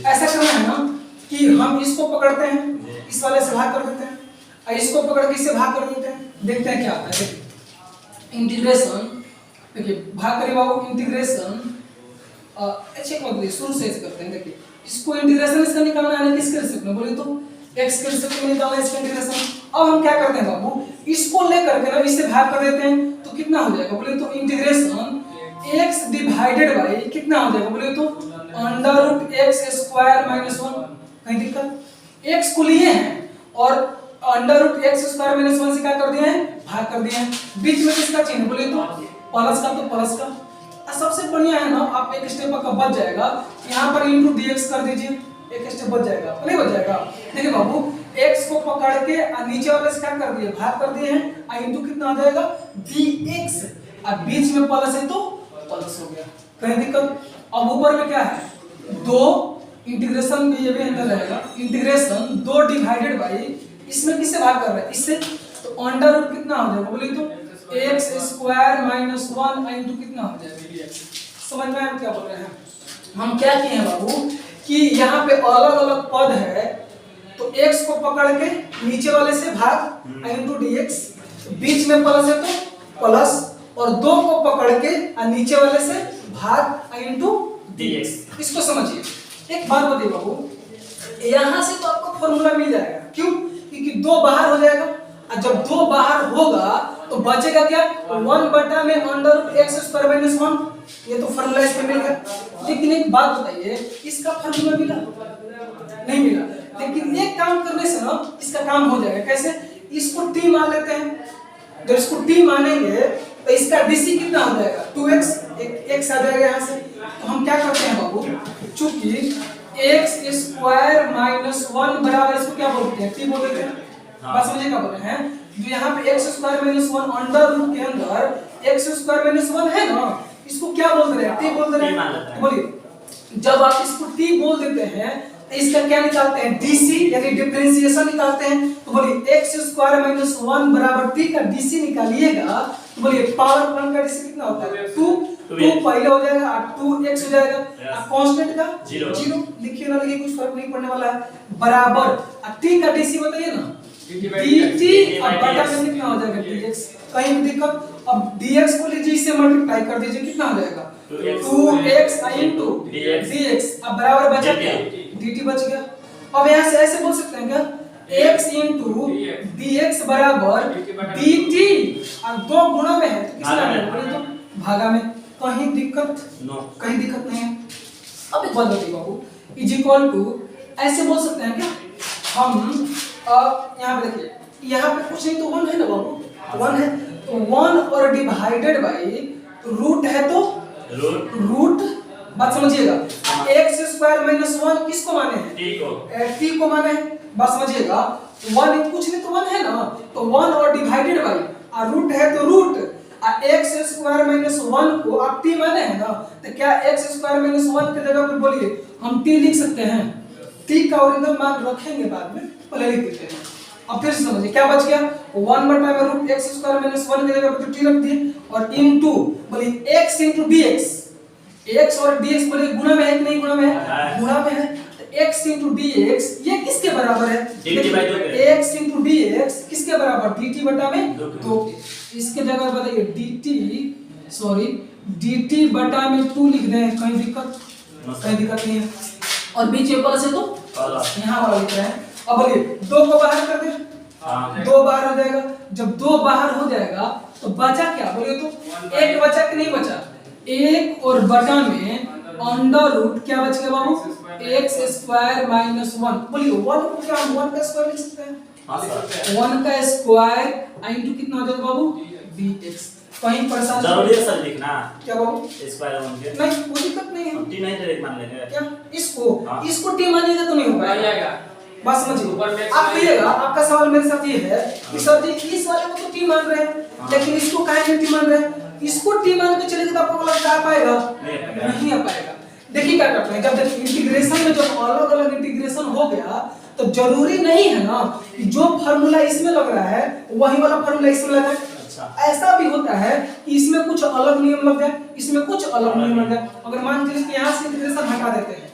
ऐसा करना है ना कि हम इसको पकड़ते हैं, इस वाले से भाग कर देते हैं, और इसको पकड़ के इससे भाग कर देते हैं, देखते हैं क्या आता है। इंटीग्रेशन, देखिए भाग करिए बाबू, इंटीग्रेशन अच्छे को देखिए शुरू से करते हैं। देखिए इसको इंटीग्रेशन इसका निकालना है ना, किसके रिस्पेक्ट में बोले तो x के रिस्पेक्ट में निकालना है इसका इंटीग्रेशन। अब हम क्या करते हैं बाबू, इसको लेकर के ना इससे भाग कर देते हैं, तो कितना हो जाएगा बोले तो इंटीग्रेशन x डिवाइडेड बाय कितना हो जाएगा बोले तो under root x square minus 1। कहीं दिक्कत, x को लिए हैं और under root x square minus 1 से क्या कर दिए हैं, भाग कर दिए हैं। बीच में किसका चिन्ह बोले तो प्लस का, तो प्लस का। सबसे बढ़िया है ना, आप एक स्टेप का बच जाएगा, यहाँ पर इंटू dx कर दीजिए, एक स्टेप बच जाएगा, नहीं बच जाएगा। देखिए बाबू x को पकड़ के नीचे वाले से क्या कर दिए, भाग कर दिए हैं, और इंटू कितना आ जाएगा dx, और बीच में प्लस है तो प्लस हो गया, कहीं दिक्कत। अब ऊपर में क्या है, 2 इंटीग्रेशन भी, ये भी अंदर रहेगा, इंटीग्रेशन 2 डिवाइडेड बाय इसमें किससे भाग कर रहा है, इससे, तो अंडर रूट कितना हो जाएगा बोले तो x स्क्वायर माइनस 1 इंटू कितना हो जाएगा dx। समझ में आया क्या बोल रहे हैं हम, क्या किए हैं बाबू कि यहाँ पे अलग अलग पद है, तो x को पकड़ के नीचे वाले से भाग इंटू dx, बीच में प्लस है तो प्लस, और 2 को पकड़ के नीचे वाले से भाग इंटू dx। इसको समझिए। एक बात बताइए बाबू, यहाँ से तो आपको फॉर्मूला मिल जाएगा, क्यों, क्योंकि 2 बाहर हो जाएगा, और जब 2 बाहर होगा तो बचेगा क्या, 1 बटा में under root x square minus 1, ये तो फॉर्मूला इसमें मिल गया। लेकिन एक बात बताइए, इसका फॉर्मूला मिला नहीं मिला, लेकिन एक काम करने से ना इसका काम हो जाएगा। कैसे, इसको t मान लेते हैं, जब इसको t मानेंगे तो इसका dc कितना हो जाएगा 2x, एक x आ जाएगा यहाँ से। तो हम क्या करते हैं बाबू, चूंकि x स्क्वायर माइनस 1 बराबर इसको क्या बोलते हैं, t बोल देते हैं। बात समझिए क्या बोल रहे हैं, जो यहाँ पे x square minus 1 under root के अंदर x स्क्वायर माइनस 1 है ना, इसको क्या बोल रहे हैं, t बोल रहे हैं। बोलिए जब आप इसको t बोल देते हैं तो इसका क्या निकालते हैं, dc यानी डिफरेंशिएशन निकालते हैं। तो बोलिए x स्क्वायर माइनस 1 बराबर t का dc निकालिएगा, तो बोलिए पावर 1 का dc कितना होता है 2 पहले हो जाएगा, और 2x हो जाएगा, और कांस्टेंट का 0 लिखिए ना, लिखिए कुछ फर्क नहीं पड़ने वाला है, बराबर और t का dc बताइए ना dt, अब बटा में कितना हो जाएगा dx। कहीं भी दिक्कत, अब dx को लीजिए इससे मल्टीप्लाई कर दीजिए, कितना हो जाएगा 2x into dx, अब बराबर बचा क्या, dt बच गया। अब यहाँ से ऐसे बोल सकते हैं क्या, x into dx बराबर dt, और 2 गुणा में है तो किसका है, तो भागा में। कहीं दिक्कत कहीं दिक्कत नहीं है। अब एक बात बताइए बाबू, इज इक्वल टू ऐसे बोल सकते हैं क्या हम, यहाँ पे देखिए, यहाँ पे कुछ नहीं तो 1 है ना बाबू, 1 है, तो 1 और डिवाइडेड बाय रूट है तो रूट। बात समझिएगा, x स्क्वायर माइनस 1 किसको माने हैं, t को माने हैं। बात समझिएगा, 1 कुछ नहीं तो 1 है ना, तो 1 और डिवाइडेड बाय और रूट है तो रूट, और x स्क्वायर माइनस 1 को आप t माने हैं ना, तो क्या x स्क्वायर माइनस 1 की जगह पर बोलिए हम t लिख सकते हैं, t का ओरिजिनल मान रखेंगे बाद में, पहले लिख देते हैं। अब फिर से समझिए क्या बच गया, 1 बटा में रूट x स्क्वायर माइनस 1 की जगह पर t रख दिए, और इनटू बोलिए x इनटू dx, x और dx बोलिए गुणा में है कि नहीं, गुणा में है, गुणा में है, तो x इनटू dx ये किसके बराबर है, x इनटू dx किसके बराबर, dt बटा में 2। इसके जगह बताइए dt बटा में 2 लिख दें, कहीं दिक्कत नहीं है, और बीच में प्लस है तो यहाँ वाला लिख रहे हैं। अब बोलिए 2 को बाहर कर दे, 2 बाहर हो जाएगा, जब 2 बाहर हो जाएगा तो बचा क्या बोलिए तो 1 बचा कि नहीं बचा, 1 और बटा में अंडर रूट क्या बच गया बाबू, x स्क्वायर माइनस 1। बोलिए 1 को क्या हम 1 का स्क्वायर लिख सकते हैं, 1 का स्क्वायर इंटू कितना हो जाएगा बाबू dx। कहीं परेशान जरूरी है सर लिखना, क्या बाबू स्क्वायर 1 के नहीं, कोई दिक्कत नहीं है, t नहीं डायरेक्ट मान लेंगे क्या इसको t मानिएगा तो नहीं हो पाएगा। बात समझिए, आप कहिएगा, आपका सवाल मेरे साथ ये है कि सर जी इस वाले को तो t मान रहे हैं, लेकिन इसको काहे नहीं t मान रहे हैं, इसको t मान के चलेगा तो आपको लग आ पाएगा, नहीं आ पाएगा। देखिए क्या करते हैं, जब इंटीग्रेशन में जब अलग अलग इंटीग्रेशन हो गया तो जरूरी नहीं है ना कि जो फार्मूला इसमें लग रहा है वही वाला फार्मूला इसमें लगा है। ऐसा भी होता है कि इसमें कुछ अलग नियम लग जाए, इसमें कुछ अलग नियम लग जाए। अगर मान लीजिए कि यहाँ से इंटीग्रेशन हटा देते हैं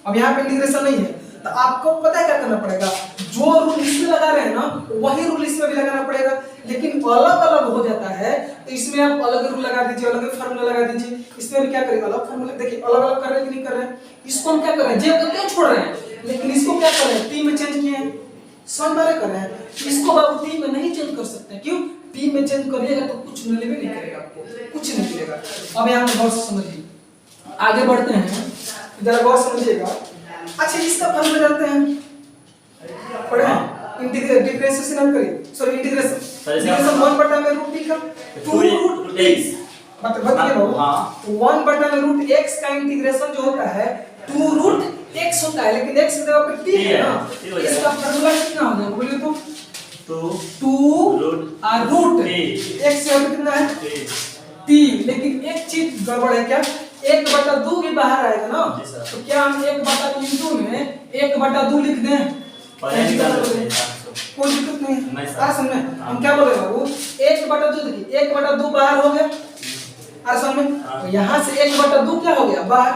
अब यहाँ पे इंटीग्रेशन नहीं है, तो आपको पता है क्या करना पड़ेगा, जो रूल इसमें लगा रहे हैं ना वही रूल इसमें भी लगाना पड़ेगा, लेकिन अलग अलग हो जाता है तो इसमें आप अलग रूल लगा दीजिए, अलग फार्मूला लगा दीजिए। इसमें भी क्या करेगा, अलग फार्मूला। देखिए अलग अलग कर रहे हैं कि नहीं कर रहे हैं, इसको हम क्या कर रहे हैं, जेब को क्यों छोड़ रहे हैं, लेकिन इसको क्या कर रहे हैं, टी में चेंज किए हैं, समझ में कर रहे हैं। इसको बाबू टी में नहीं चेंज कर सकते, क्यों, टी में चेंज करिएगा तो कुछ मिलेगा नहीं करेगा, आपको कुछ नहीं मिलेगा। अब यहाँ पे गौर से समझिए, आगे बढ़ते हैं, जरा गौर समझिएगा। अच्छा इसका फार्मूला जानते हैं, पढ़े हैं, इंटीग्रेशन डिफरेंशिएशन करिए, सॉरी इंटीग्रेशन 1 बटा में रूट टी का 2 रूट x बताइए बाबू, 1 बटा में रूट x का इंटीग्रेशन जो होता है 2 रूट x होता है, लेकिन x की जगह पे t है ना, इसका फार्मूला कितना हो जाएगा बोलिए तो, 2 रूट x से कितना है t, लेकिन एक चीज गड़बड़ है, क्या 1/2 भी बाहर आएगा ना, तो क्या हम 1/2 में 1/2 लिख दें, कोई दिक्कत नहीं है। आ समझ में, हम क्या बोले बाबू 1/2, देखिए 1/2 बाहर हो गया, आ समझ में, तो यहाँ से 1/2 क्या हो गया बाहर,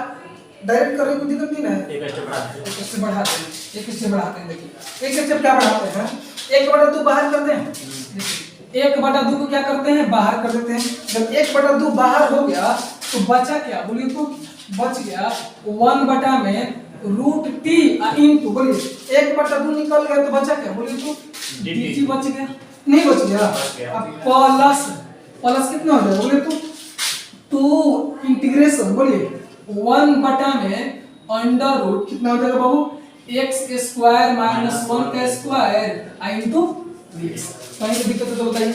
डायरेक्ट करने को दिक्कत नहीं है, एक स्टेप बढ़ाते हैं, देखिए एक स्टेप क्या बढ़ाते हैं, 1/2 बाहर करते हैं, देखिए 1/2 को क्या करते हैं, बाहर कर देते हैं। जब 1/2 बाहर हो गया तो बचा क्या बोलिए तो, बच गया 1 बटा में रूट टी इंटू, बोलिए 1/2 निकल गया तो बचा क्या बोलिए तो, dt बच गया, नहीं बच गया, अब प्लस कितना हो जाएगा बोलिए तो, 2 इंटीग्रेशन बोलिए 1 बटा में अंडर रूट कितना हो जाएगा बाबू, x स्क्वायर माइनस 1 का स्क्वायर इंटू dx। कहीं से दिक्कत है तो बताइए।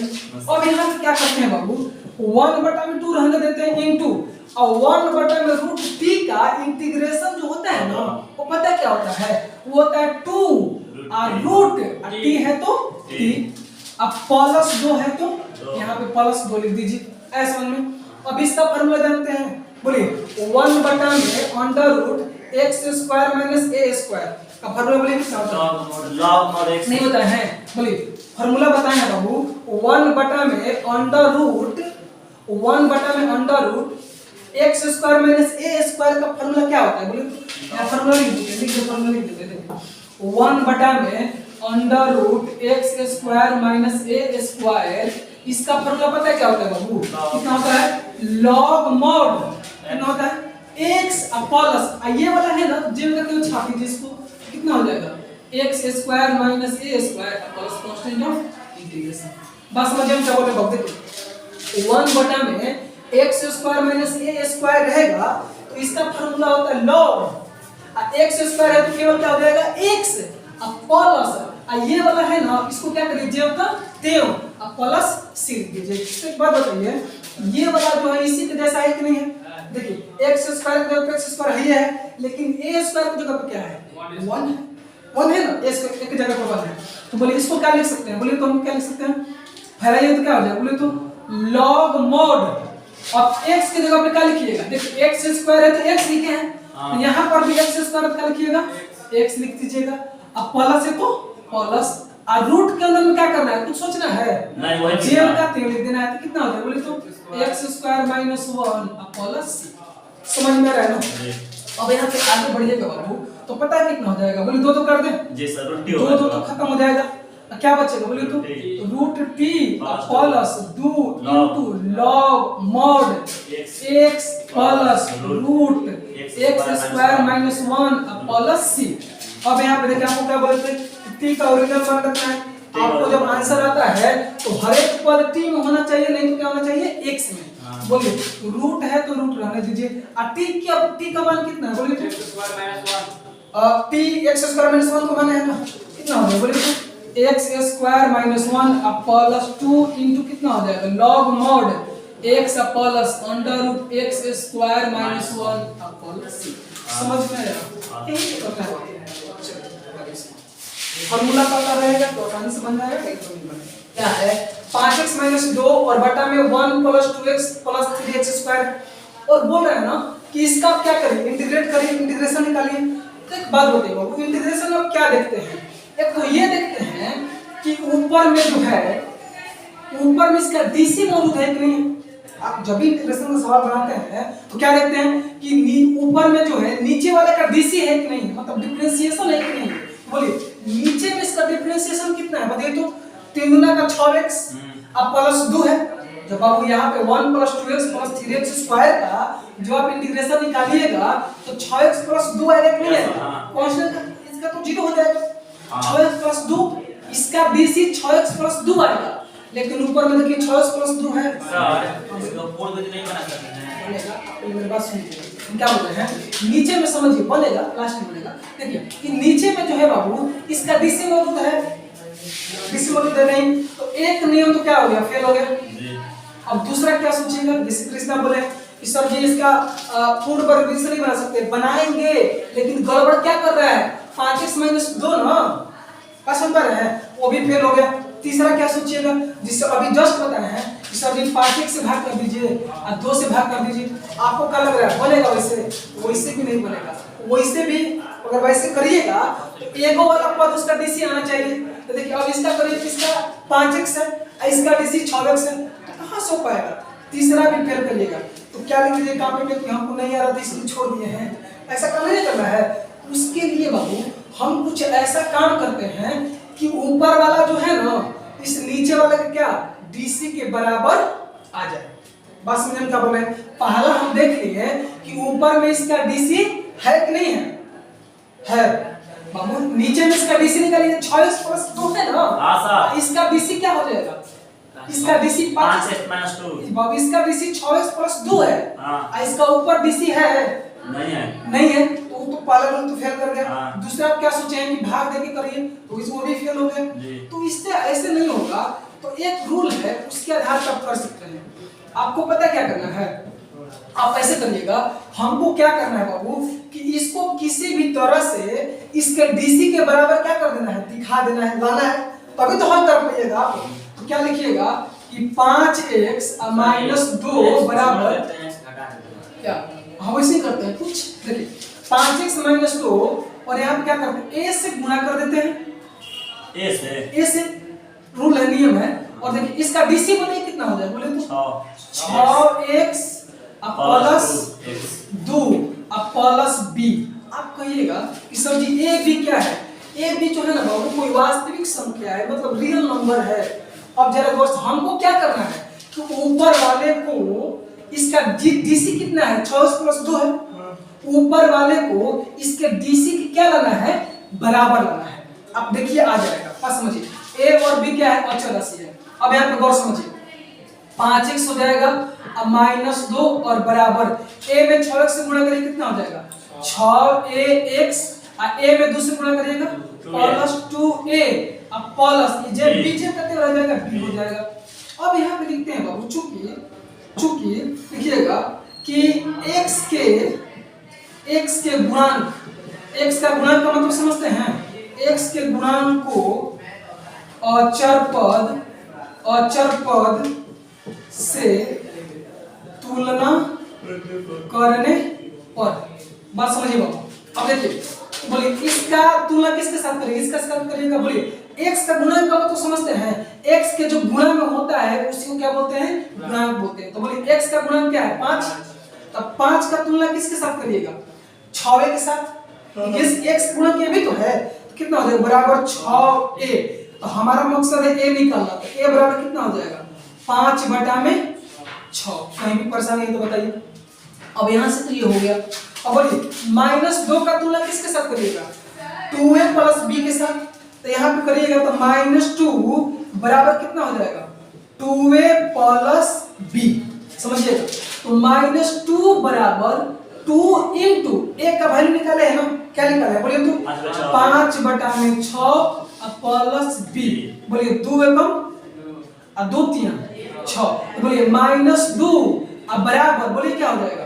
अब यहाँ पे क्या करते हैं बाबू, 1 बटा में 2 रहने देते हैं इंटू, और 1 बटा में रूट t का इंटीग्रेशन जो होता है ना वो पता है क्या होता है, वो होता है 2 और रूट t है तो t, अब प्लस 2 है तो यहाँ पे प्लस 2 लिख दीजिए, ऐसा में। अब इसका फार्मूला जानते हैं, बोलिए 1 बटा में under root x square minus a square का फार्मूला बोलिए क्या होता है, लॉग मॉड x नहीं बताया है, बोलिए फार्मूला बताएं बाबू, 1 बटा में अंडर रूट 1 बटा में under root x square minus a square का फार्मूला क्या होता है बोलिए, यहाँ फार्मूला लिख दीजिए, फार्मूला लिख दीजिए, 1 बटा में under root x square minus a square, इसका फार्मूला पता है क्या होता है बाबू, कितना होता है लॉग मॉड, कितना होता है x प्लस ये वाला है ना, जेब करके छाप दीजिए इसको, कितना हो जाएगा x square minus a square plus constant of integration. बस समझ में क्या बोले बाबू, देखो 1 बटा में x square minus a square रहेगा तो इसका फार्मूला होता है log, x स्क्वायर है तो केवल क्या हो जाएगा x प्लस ये वाला है ना, इसको क्या करिए जेब का तेव प्लस c लिख दीजिए। एक बात बताइए, ये वाला जो है इसी के जैसा है कि नहीं है, देखिए x स्क्वायर की जगह पे x स्क्वायर ही है, लेकिन a स्क्वायर की जगह पे क्या है 1 है ना, a एक जगह पर 1 है, तो बोलिए इसको क्या लिख सकते हैं, बोलिए तो हम क्या लिख सकते हैं, फैलाइए तो क्या हो जाएगा बोलिए तो लॉग मॉड, अब x की जगह पे क्या लिखिएगा, देखिए x स्क्वायर है तो x लिखे हैं, तो यहाँ पर भी x स्क्वायर क्या लिखिएगा x लिख दीजिएगा, अब प्लस है तो प्लस, और रूट के अंदर में क्या करना है, कुछ सोचना है नहीं, वही जेब का तेल लिख देना है, तो कितना हो जाएगा बोले तो x square minus 1 plus c, समझ में आ रहा है ना। अब यहाँ पे आगे बढ़िएगा बाबू तो पता है कितना हो जाएगा, बोले 2 कर दें जी सर, दो तो खत्म हो जाएगा, क्या बचेगा बोले तो root t plus 2 into log mod x plus root x square minus 1 plus c। अब यहाँ पे देखिए आपको क्या बोलते हैं, t का ओरिजिनल मान रखना है, आपको जब आंसर आता है तो हर एक पद t में होना चाहिए, नहीं तो क्या होना चाहिए x में, बोलिए रूट है तो रूट रहने दीजिए, और t का मान कितना है बोलिए, x स्क्वायर माइनस 1 का मान है ना, कितना हो जाएगा बोलिए x square minus 1 plus 2 into कितना हो जाएगा log mod x plus under root x square minus 1 plus c। समझ में आया, यही तो करना है, फार्मूला पता रहेगा तो आसानी से बन जाएगा, नहीं तो नहीं बनेगा। क्या है 5x माइनस 2 और बटा में 1 plus 2x plus 3x square, और बोल रहे हैं ना कि इसका क्या करिए, इंटीग्रेट करिए, इंटीग्रेशन निकालिए। तो एक बात बताइए बाबू, इंटीग्रेशन में क्या देखते हैं, एक तो ये देखते हैं कि ऊपर में जो है, ऊपर में इसका डीसी मौजूद है कि नहीं, आप जब भी इंटीग्रेशन का सवाल बनाते हैं तो क्या देखते हैं कि ऊपर में जो है नीचे वाले का डीसी है कि नहीं, मतलब डिफरेंशिएशन है कि नहीं। बोलिए नीचे में इसका डिफरेंशिएशन कितना है बताइए तो 3 गुना का 6x अब प्लस 2 है। जब आप यहाँ पे 1 + 2x + 3x स्क्वायर का जो आप इंटीग्रेशन निकालिएगा तो 6x + 2 आएगा कि नहीं आएगा, कांस्टेंट का इसका तो 0 हो जाएगा। 6x + 2 इसका डीसी 6x + 2 आएगा, लेकिन ऊपर में देखिए 6x + 2 है सर इसको फोड़ के नहीं बना सकते हैं। बनेगा। आप मेरी बात सुनिए, हम क्या बोल रहे हैं नीचे में समझिए बनेगा, लास्ट में बनेगा। देखिए कि नीचे में जो है बाबू इसका डीसी मौजूद है, डीसी मौजूद है नहीं तो एक नियम तो क्या हो गया, फेल हो गया जी। अब दूसरा क्या सोचिएगा, जैसे कृष्णा बोले कि सर जी इसका पूर्ण वर्ग नहीं बना सकते, बनाएंगे लेकिन गड़बड़ क्या कर रहा है 5x - 2 ना क्या समझ रहे हैं, वो भी फेल हो गया। तीसरा क्या सोचिएगा, जिससे अभी जस्ट बताए हैं कि सर जी 5x से भाग कर दीजिए और 2 से भाग कर दीजिए, आपको क्या लग रहा है बनेगा, वैसे भी नहीं बनेगा। वैसे भी अगर वैसे करिएगा तो एगो वाला पद उसका डीसी आना चाहिए। तो देखिए अब इसका करिए, इसका 5x है, इसका डीसी 6x है, तो कहां से हो पाएगा। तीसरा भी फेल करिएगा तो क्या लिख लीजिए कॉपी पे कि हमको नहीं आ रहा था इसलिए छोड़ दिए हैं, ऐसा काम नहीं करना है। उसके लिए बाबू हम कुछ ऐसा काम करते हैं कि ऊपर वाला जो है ना इस नीचे वाले का क्या डीसी के बराबर आ जाए। बस समझ में क्या बोल रहे हैं, पहला हम देख लिए कि ऊपर में इसका डीसी है कि नहीं है बाबू, नीचे में इसका डीसी निकालिए 6x + 2 है ना। हां सर इसका डीसी क्या हो जाएगा, इसका डीसी 5x - 2 बाबू, इसका डीसी 6x + 2 है। हां इसका ऊपर डीसी है नहीं है तो पहला रूल तो फेल कर गया। दूसरा आप क्या सोचे हैं कि भाग देके करिए तो इसमें भी फेल हो गया। तो इससे ऐसे नहीं होगा, तो एक रूल है उसके आधार पर आप कर सकते हैं। आपको पता क्या करना है, आप ऐसे करिएगा, हमको क्या करना है बाबू कि इसको किसी भी तरह से इसके डीसी के बराबर क्या कर देना है, दिखा देना है, लाना है, तभी तो हल कर पाइएगा आप। तो क्या लिखिएगा कि 5x - 2 बराबर क्या, हम ऐसे करते हैं कुछ, देखिए 5x - 2 और यहाँ पे क्या करते हैं a से गुणा कर देते हैं, a से रूल है, नियम है। और देखिए इसका डीसी बताइए कितना हो जाए, बोले तो 6x + 2 + b। आप कहिएगा कि सर जी a b क्या है, a b जो है ना बाबू कोई वास्तविक संख्या है, मतलब रियल नंबर है। अब जरा गौर से हमको क्या करना है तो ऊपर वाले को इसका डीसी कितना है 6x + 2 है, ऊपर वाले को इसके डीसी की क्या लाना है, बराबर लाना है। अब देखिए आ जाएगा, बस समझिए a और b क्या है, अचल राशि है। अब यहाँ पे गौर समझिए 5x हो जाएगा अब -2 और बराबर a में 6x से गुणा करिए कितना हो जाएगा 6ax, और a में 2 से गुणा करिएगा +2a, अब प्लस जे पीछे करते रह जाएगा b हो जाएगा। अब यहाँ पे लिखते हैं बाबू, चूंकि लिखिएगा कि x के गुणांक, x का गुणांक का मतलब समझते हैं, x के गुणांक को अचर पद से तुलना करने पर, बात समझिए बाबू। अब देखिए बोलिए इसका तुलना किसके साथ करेंगे, इसका साथ करिएगा। बोलिए x का गुणांक का मतलब समझते हैं, x के जो गुणा में होता है उसी को क्या बोलते हैं, गुणांक बोलते हैं। तो बोलिए x का गुणांक क्या है 5, तब 5 का तुलना किसके साथ करिएगा 6a के साथ। इस x गुणा के भी तो है, तो कितना हो जाएगा बराबर 6a। तो हमारा मकसद है a निकालना, तो a बराबर कितना हो जाएगा 5/6। कहीं भी परेशानी है तो बताइए। अब यहाँ से तो ये हो गया। अब बोलिए -2 का तुलना किसके साथ करिएगा 2a + b के साथ, तो यहाँ पे करिएगा तो -2 बराबर कितना हो जाएगा 2a + b, समझिएगा। तो -2 बराबर 2 * a का वैल्यू निकाले है ना, क्या निकाला है बोलिए तो 5/6 प्लस b। बोलिए 2 एकम और 2 3 6, तो बोलिए -2 अब बराबर बोलिए क्या हो जाएगा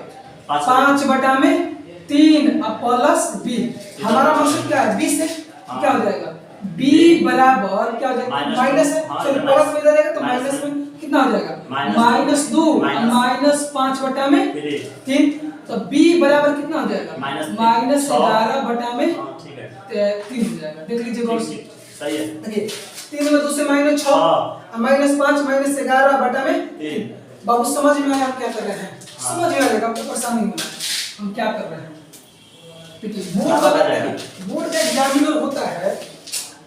5/3 प्लस b। हमारा मकसद क्या है 20 से क्या हो जाएगा b बराबर क्या हो जाएगा माइनस है, चलिए प्लस में जाएगा तो माइनस में कितना हो जाएगा -2 -5/3, तो b बराबर कितना हो जाएगा -11/3 हो जाएगा। देख लीजिए गौर से, सही है। देखिए 3 में 2 से -6 -5 -11/3, बाबू समझ में आया हम क्या कर रहे हैं? समझ में आएगा, आपको परेशानी होना हम क्या कर रहे हैं। बोर्ड का एग्जामिनर होता है,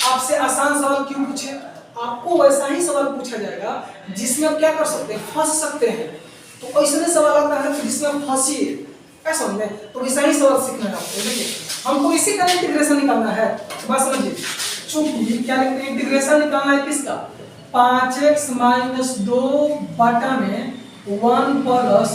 आपसे आसान सवाल क्यों पूछे, आपको वैसा ही सवाल पूछा जाएगा जिसमें आप क्या कर सकते हैं, फंस सकते हैं। तो ऐसे सवाल आता है जिसमें आप फंसिए, ऐसा समझे, तो वैसा ही सवाल सीखना है आपको। देखिए हमको इसी का इंटीग्रेशन निकालना है, बात समझिए। चूंकि क्या लिखते हैं, इंटीग्रेशन निकालना है किसका, 5x - 2 बटा में 1 +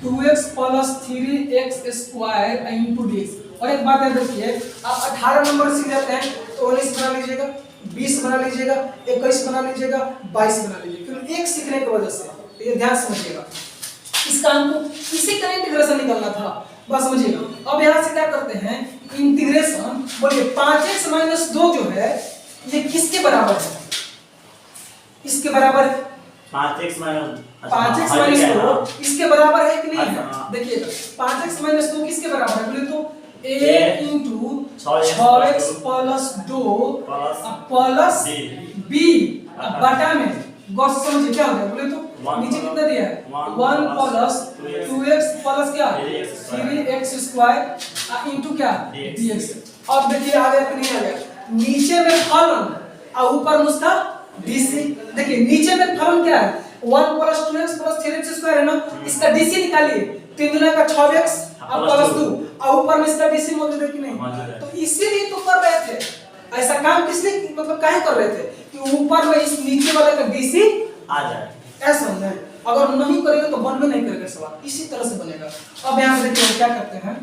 2x + 3x square into dx। और एक बात याद रखिए, आप 18 नंबर सीख जाते हैं तो 19 बना लीजिएगा, 20 बना लीजिएगा, 21 बना लीजिएगा, 22 बना लीजिएगा, क्योंकि एक सीखने की वजह से, तो ये ध्यान समझिएगा। इसका हमको इसी का इंटीग्रेशन निकालना था, बस समझिएगा। अब यहाँ से क्या करते हैं, इंटीग्रेशन बोलिए 5x - 2 जो है ये किसके बराबर है, इसके बराबर है 5x - 2 इसके बराबर है कि नहीं है? देखिएगा 5x - 2 किसके बराबर है बोले तो a × 6x + 2 प्लस b बटा में, गौर से समझिए क्या हो गया बोले तो नीचे कितना दिया है 1 + 2x प्लस क्या 3x स्क्वायर इंटू क्या dx। अब देखिए आ गया कि नहीं आ गया, नीचे में फलन और ऊपर में उसका dc। देखिए नीचे में फलन क्या है 1 + 2x + 3x स्क्वायर है ना, इसका dc निकालिए, 3 दूना का 6x अब + 2 और ऊपर में इसका dc मौजूद है कि नहीं, तो इसीलिए तो कर रहे थे ऐसा काम, किसलिए मतलब काहे कर रहे थे कि ऊपर में इस नीचे वाले का dc आ जाए, ऐसा है। अगर नहीं करेगा तो बनबे नहीं करेगा सवाल, इसी तरह से बनेगा। अब यहाँ पे देखिए क्या करते हैं,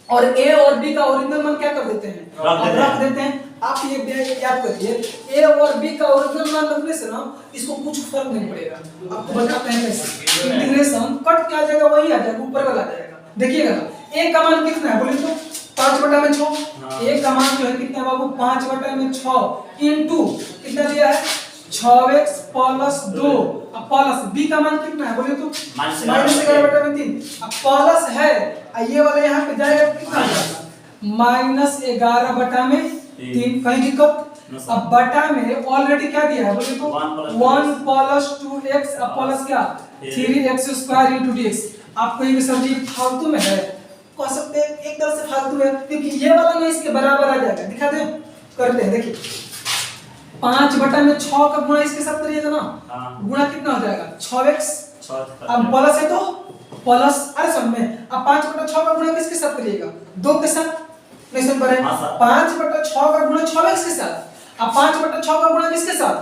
और a और b का ओरिजिनल मान क्या कर देते हैं, रख देते हैं। आप ये याद करिए, a और b का ओरिजिनल मान रखने से ना इसको कुछ फर्क नहीं पड़ेगा। आपको बताते हैं कैसे, इंटीग्रेशन कट क्या आ जाएगा, वही आ जाएगा, ऊपर वाला आ जाएगा। देखिएगा a का मान कितना है बोले तो 5/6, a का मान जो है कितना है बाबू 5/6 इंटू कितना दिया है 6x + 2 अब प्लस b का मान कितना है बोले तो -11/3 अब प्लस है, ये वाला यहाँ पे जाएगा कितना आ जाएगा -11/3। कहीं दिक्कत, अब बटा में ऑलरेडी क्या दिया है बोले तो 1 + 2x अब प्लस क्या 3x स्क्वायर इंटू dx। आपको ये सर जी फालतू में है, कह सकते हैं एक तरह से फालतू है, क्योंकि ये वाला ना इसके बराबर आ जाएगा। दिखा दे, करते हैं देखिए 5/6 का गुणा इसके साथ करिएगा ना, गुणा कितना हो जाएगा 6x, अब प्लस है तो प्लस, अरे सब में अब 5/6 का गुणा किसके साथ करिएगा 2 के साथ, नहीं सुन पा रहे 5/6 का गुणा 6x के साथ, अब 5/6 का गुणा किसके साथ,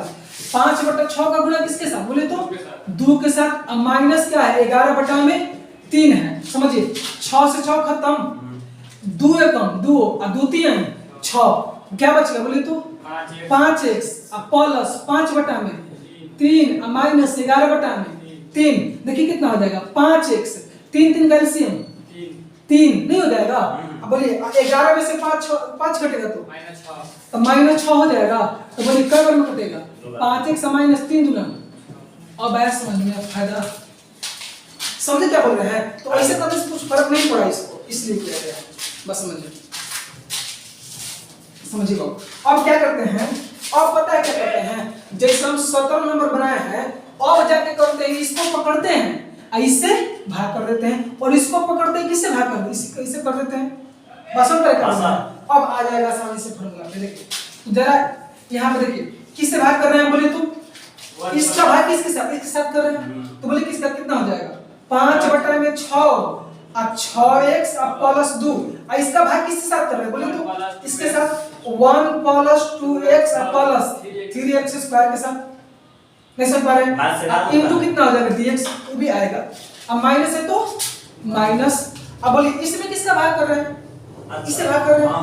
5/6 का गुणा किसके साथ बोले तो 2 के साथ, अब माइनस क्या है 11/3 है, समझिए 6 से 6 खत्म, 2 कम 2 और 2 3 6, क्या बच गया बोले तो 5x अब प्लस 5/3 माइनस 11/3। देखिए कितना हो जाएगा 5x 3 कैल्शियम 3 नहीं हो जाएगा। अब बोलिए 11 में से 5 घटेगा तो -6 हो जाएगा, तो बोलिए क्या बार में कटेगा 5x -3 दूना। अब ऐसा समझ में फायदा समझे क्या बोल रहे हैं, तो ऐसे करने से कुछ फर्क नहीं पड़ा इसको, इसलिए किया गया, बस समझिए समझिए। अब क्या करते हैं, अब पता है क्या करते हैं, जैसे हम 17 नंबर बनाए हैं, अब जाके करते हैं इसको पकड़ते हैं इससे भाग कर देते हैं, और इसको पकड़ते हैं किससे भाग कर देते हैं, इससे कर देते हैं, बस हम क्या करते हैं। अब आ जाएगा आसानी से फॉर्मूला पे, देखिए जरा यहाँ पे देखिए किससे भाग कर रहे हैं बोले तो इसका भाग किसके साथ, इसके साथ कर रहे हैं, तो बोले किसका कितना हो जाएगा 5/6 अब 6x अब प्लस 2, इसका भाग किसके साथ कर रहे हैं बोले तो इसके साथ 1 + 2x अब प्लस 3x स्क्वायर के साथ, नहीं समझ पा रहे हैं, इनटू कितना हो जाएगा dx, वो भी आएगा। अब माइनस है तो माइनस, अब बोलिए इसमें किसका भाग कर रहे हैं, इससे भाग कर रहे हैं,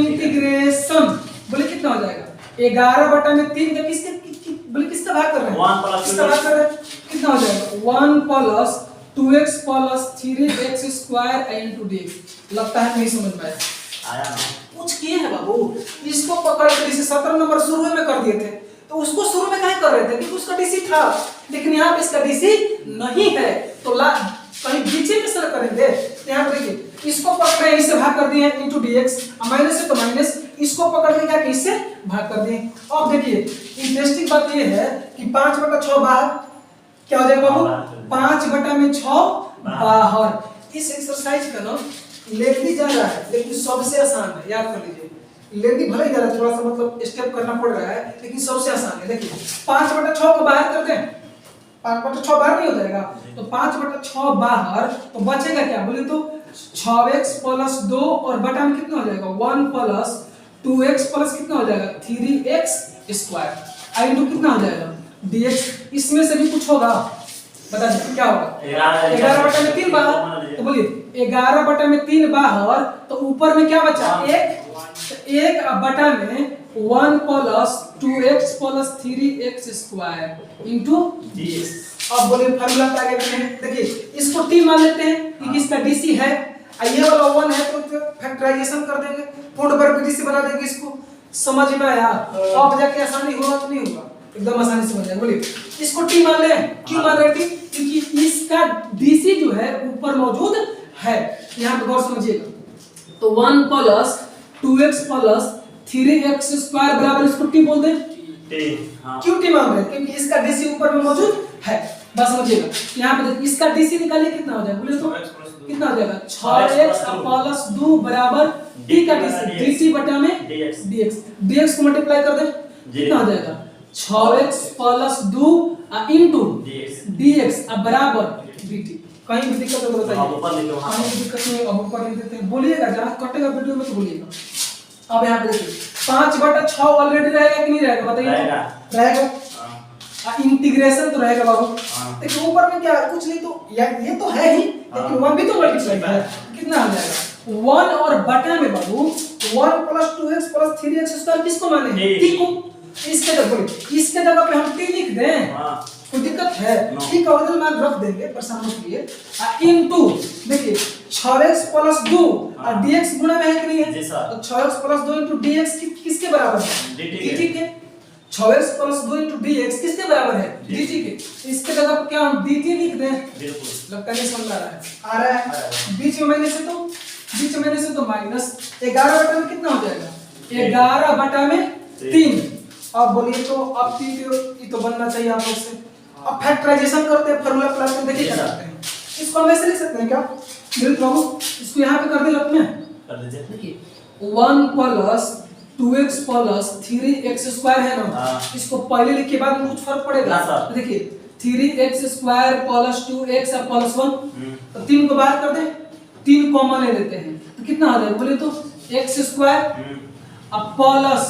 इंटीग्रेशन बोले कितना हो जाएगा 11/3 का किसके बोले किसका भाग कर रहे हैं, किसका भाग कर रहे हैं, कितना हो जाएगा 1 + 2x + 3x square into dx। लगता है नहीं समझ में आया ना, कुछ किए हैं बाबू, इसको पकड़ के जैसे 17 नंबर शुरू में कर दिए थे, तो उसको शुरू में काहे कर रहे थे क्योंकि उसका डीसी था, लेकिन यहाँ पे इसका डीसी नहीं है, तो कहीं बीचे में सर करेंगे, तो यहाँ पे देखिए इसको पकड़े इससे भाग कर दिए इंटू dx, माइनस है तो माइनस, इसको पकड़ के क्या इससे भाग कर दिए। अब देखिए इंटरेस्टिंग बात ये है कि 5/6 भाग क्या हो जाएगा बाबू 5/6 बाहर। इस एक्सरसाइज का ना लेंदी जा रहा है लेकिन सबसे आसान है, याद कर लीजिए। लेंदी भले ही जा रहा है, थोड़ा सा मतलब स्टेप करना पड़ रहा है लेकिन सबसे आसान है। देखिए 5/6 को बाहर कर दें, 5/6 बाहर नहीं हो जाएगा, तो 5/6 बाहर, तो बचेगा क्या बोले तो 6x + 2 और बटा में कितना हो जाएगा 1 + 2x प्लस कितना हो जाएगा 3x² इंटू कितना हो जाएगा dx। इसमें से भी कुछ होगा, बता दीजिए क्या होगा। 11/3 बाहर, तो बोलिए 11/3 बाहर, तो ऊपर में क्या बचा 1 बटा में 1 + 2x + 3x² इंटू dx। अब बोलिए फार्मूला पे आगे बढ़े। देखिए इसको t मान लेते हैं क्योंकि इसका dc है, ये वाला 1 है तो फैक्टराइजेशन कर देंगे, पूर्ण वर्ग dc बना देंगे। इसको समझ में आया? अब जाके आसानी होगा तो नहीं होगा, एकदम आसानी से हो जाएगा। बोलिए इसको t मान ले, क्यों मान रहे थे क्योंकि इसका dc जो है ऊपर मौजूद है। यहां पे गौर समझिएगा, तो 1 + 2x + 3x² बराबर इसको t बोल दें। क्यों t मान रहे हैं क्योंकि इसका dc ऊपर में मौजूद है। बस समझिएगा यहाँ पे देखिए इसका dc निकालिए कितना हो जाएगा, बोले तो कितना हो जाएगा 6x + 2 बराबर t का dc, dc बटा में dx को मल्टीप्लाई कर दें, कितना हो जाएगा 6x + 2 इंटू dx अब बराबर dt। कहीं भी दिक्कत हो तो बताइए, कहीं दिक्कत नहीं, अब ऊपर लिख देते हैं। बोलिएगा जहां कटेगा वीडियो में तो बोलिएगा। अब यहाँ पे देखिए 5/6 ऑलरेडी रहेगा कि नहीं रहेगा बताइए, रहेगा। इंटीग्रेशन तो रहेगा बाबू। देखिए ऊपर में क्या कुछ नहीं, तो ये तो है ही, लेकिन 1 भी तो मल्टीप्लाई है, कितना आ जाएगा 1 और बटा में बाबू 1 + 2x + 3x² किसको माने t को। इसके जगह पे हम t लिख दें, कोई दिक्कत है? t का ओरिजिनल मान रख देंगे परेशान मत होइए। इनटू देखिए 6x + 2 और dx गुणा में है कि नहीं है, तो 6x + 2 इंटू dx किसके बराबर है dt के। 6x + 2 इंटू dx किसके बराबर है dt के। इसके जगह पे क्या हम dt लिख दें, लगता नहीं समझ आ रहा है। बीच में मैंने से तो माइनस 11 बटा में कितना हो जाएगा 11/3। अब बोलिए तो अब ये तो बनना चाहिए आप लोग से। अब फैक्टराइजेशन करते हैं, फार्मूला प्लस में देखिए क्या करते हैं। इसको हम ऐसे लिख सकते हैं क्या बिल्कुल बाबू, इसको यहाँ पे कर दे अपने कर दीजिए। देखिए 1 + 2x + 3x² है ना, इसको पहले लिख के बाद में कुछ फर्क पड़ेगा। देखिए 3x² + 2x + 1, तो 3 को बाहर कर दे, 3 कॉमन ले लेते हैं तो कितना आ जाएगा बोले तो x² अब प्लस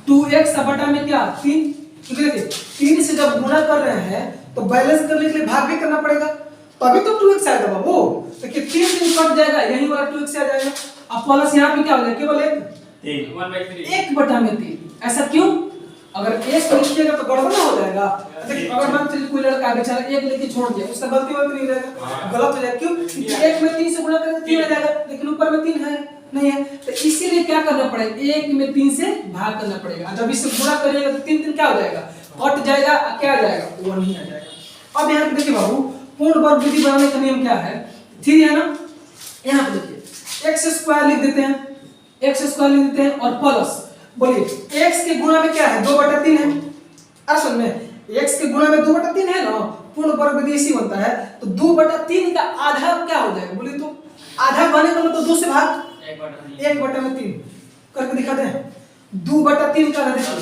2x बटा में क्या 3। क्योंकि देखिए 3 से जब गुणा कर रहे हैं तो बैलेंस करने के लिए भाग भी करना पड़ेगा, तभी तो 2x आएगा बाबू। देखिए 3 कट जाएगा, यही वाला 2x आ जाएगा। अब प्लस यहाँ पे क्या हो जाएगा केवल 1/3। ऐसा क्यों? अगर एक लिखिएगा तो गड़बड़ हो जाएगा। देखिए अगर मान चलिए कोई लड़का बेचारा एक लेके छोड़ दिया, उसका गलती नहीं रहेगा, गलत हो जाएगा। क्यों? क्योंकि 1 में 3 से गुणा करेंगे 3 आ जाएगा, लेकिन ऊपर में 3 है नहीं है, तो इसीलिए क्या करना पड़ेगा 1 में 3 से भाग करना पड़ेगा। जब इससे गुणा करिएगा तो 3 क्या हो जाएगा कट जाएगा, क्या आ जाएगा 1 ही आ जाएगा। अब यहाँ पे देखिए बाबू पूर्ण वर्ग विधि बनाने का नियम क्या है 3 है ना। यहाँ पे देखिए x² लिख देते हैं, x² लिख देते हैं और प्लस बोलिए x के गुणा में क्या है 2/3 है। असल में x के गुणा में 2/3 है ना, पूर्ण वर्ग विधि इसी बनता है। तो 2/3 का आधा क्या हो जाएगा बोलिए तो आधा बने का मतलब 2 से भाग 1/3 करके दिखा दें। 2/3 का आधा देखो,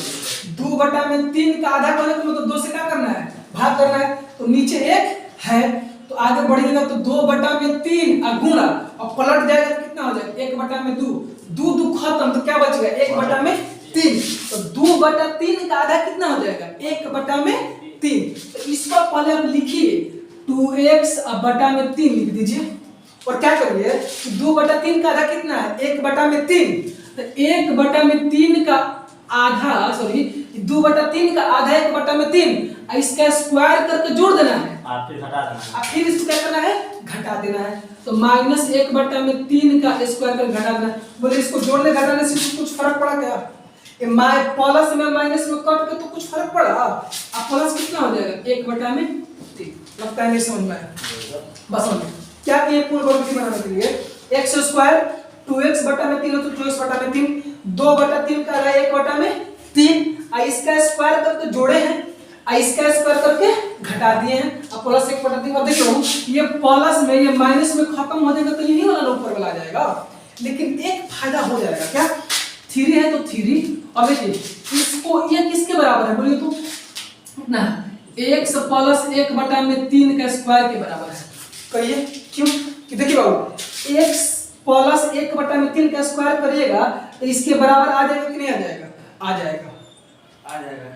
2/3 का आधा बने का मतलब 2 से क्या करना है भाग करना है। तो नीचे 1 है तो आगे बढ़िएगा तो 2/3 गुणा और पलट जाएगा तो कितना हो जाएगा 1/2। 2 खत्म तो क्या बच गया 1/3। तो 2/3 का आधा कितना हो जाएगा 1/3। तो इसको पहले आप लिखिए 2x/3 लिख दीजिए और क्या करिए 2/3 का आधा कितना है 1/3। तो 1/3 का आधा 2/3 का आधा 1/3 इसका स्क्वायर करके जोड़ देना है, फिर इसको क्या करना है घटा देना है। तो -1/3 का स्क्वायर करके घटा देना। बोले इसको जोड़ने घटाने से कुछ फर्क पड़ा क्या? ये प्लस में माइनस में कट के तो कुछ फर्क पड़ा। अब प्लस कितना हो जाएगा 1/3। लगता है नहीं समझ में आया, बस समझ क्या किए पूर्ण वर्ग विधि बनाने के लिए x² 2x/3 तो 2x/3 2/3 का रहा 1/3 इसका स्क्वायर करके जोड़े हैं इसका स्क्वायर करके घटा दिए हैं, अब प्लस 1/3। अब देखो ये प्लस में ये माइनस में खत्म हो जाएगा तो यही वाला ऊपर वाला आ जाएगा, लेकिन एक फायदा हो जाएगा क्या, 3 है तो 3। अब देखिए इसको ये किसके बराबर है बोलिए तो ना, x प्लस 1/3 का स्क्वायर के बराबर है। कहिए क्यों, कि देखिए बाबू x प्लस 1/3 का स्क्वायर करिएगा तो इसके बराबर आ जाएगा कि नहीं आ जाएगा, आ जाएगा,